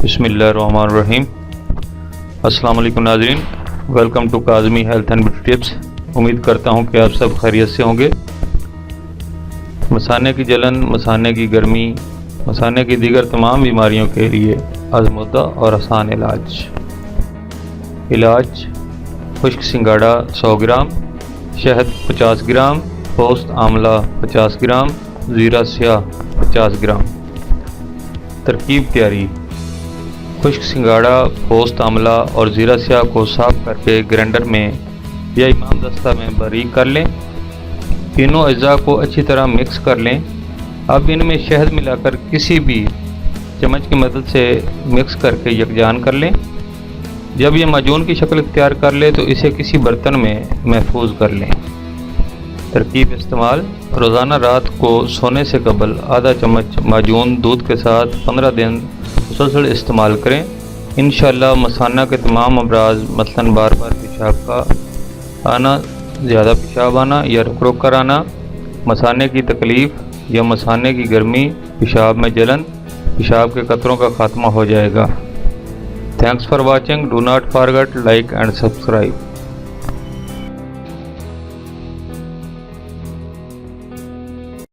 بسم اللہ الرحمن الرحیم۔ السلام علیکم ناظرین، welcome to Kazmi health and beauty tips. امید کرتا ہوں کہ آپ سب خیریت سے ہوں گے۔ مثانے کی جلن، مثانے کی گرمی، مثانے کی دیگر تمام بیماریوں کے لیے آزمودہ اور آسان علاج خشک سنگاڑا 100 گرام، شہد 50 گرام، پوست آملہ 50 گرام، زیرہ سیاہ 50 گرام۔ ترکیب تیاری: خشک سنگاڑا، پوست آملہ اور زیرہ سیاہ کو صاف کر کے گرینڈر میں یا امام دستہ میں باریک کر لیں۔ تینوں اجزاء کو اچھی طرح مکس کر لیں۔ اب ان میں شہد ملا کر کسی بھی چمچ کی مدد سے مکس کر کے یکجان کر لیں۔ جب یہ معجون کی شکل اختیار کر لے تو اسے کسی برتن میں محفوظ کر لیں۔ ترکیب استعمال: روزانہ رات کو سونے سے قبل آدھا چمچ معجون دودھ کے ساتھ 15 دن مسلسل استعمال کریں۔ انشاءاللہ مثانہ کے تمام امراض مثلاً بار بار پیشاب کا آنا، زیادہ پیشاب آنا یا رک رک کر آنا، مثانے کی تکلیف یا مثانے کی گرمی، پیشاب میں جلن، پیشاب کے قطروں کا خاتمہ ہو جائے گا۔ Thanks for watching. Do not forget like and subscribe.